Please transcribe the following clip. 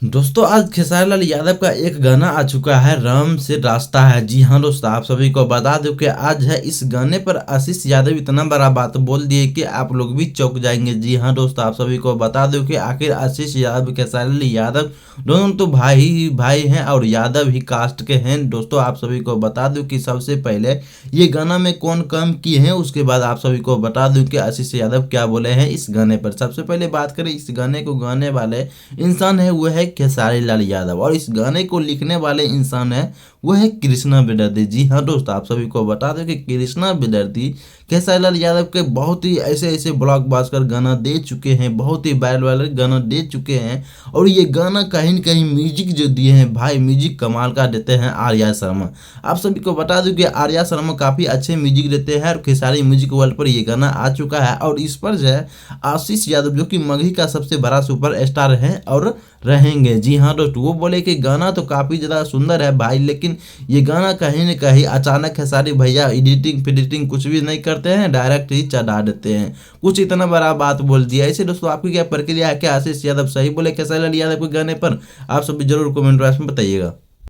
दोस्तों आज खेसारी लाल यादव का एक गाना आ चुका है, राम से रास्ता है। जी हाँ दोस्तों, आप सभी को बता दूं कि आज है इस गाने पर आशीष यादव इतना बड़ा बात बोल दिए कि आप लोग भी चौंक जाएंगे। जी हाँ दोस्तों, आप सभी को बता दूं कि आखिर आशीष यादव खेसारी लाल यादव दोनों तो भाई ही भाई हैं और यादव ही कास्ट के हैं। दोस्तों आप सभी को बता दूं कि सबसे पहले ये गाना में कौन काम किए हैं, उसके बाद आप सभी को बता दूं कि आशीष यादव क्या बोले हैं इस गाने पर। सबसे पहले बात करें, इस गाने को गाने वाले इंसान है वो है खेसारी लाल यादव, और इस गाने को लिखने वाले इंसान है वो है कृष्णा बेदर्दी। जी हाँ दोस्तों, आप सभी को बता दें कि कृष्णा बेदर्दी खेसारी लाल यादव के बहुत ही ऐसे ऐसे ब्लॉकबस्टर गाना दे चुके हैं, बहुत ही वायरल वायरल गाना दे चुके हैं। और ये गाना कहीं न कहीं म्यूजिक जो दिए हैं भाई, म्यूजिक कमाल का देते हैं आर्या शर्मा। आप सभी को बता दूं कि आर्या शर्मा काफ़ी अच्छे म्यूजिक देते हैं और खेसारी म्यूजिक वर्ल्ड पर ये गाना आ चुका है। और इस पर जो है आशीष यादव जो कि मगही का सबसे बड़ा सुपर स्टार है और रहेंगे। जी हाँ दोस्तों, वो बोले कि गाना तो काफ़ी ज़्यादा सुंदर है भाई, लेकिन ये गाना कहीं न कहीं अचानक खेसारी भैया एडिटिंग फिडिटिंग कुछ भी नहीं करते हैं, डायरेक्ट ही चढ़ा देते हैं। कुछ इतना बड़ा बात बोल दिया। ऐसे दोस्तों आपकी क्या प्रक्रिया है, क्या आशीष यादव सही बोले खेसारी लाल यादव के गाने पर? आप सभी जरूर कमेंट बॉक्स में बताइएगा।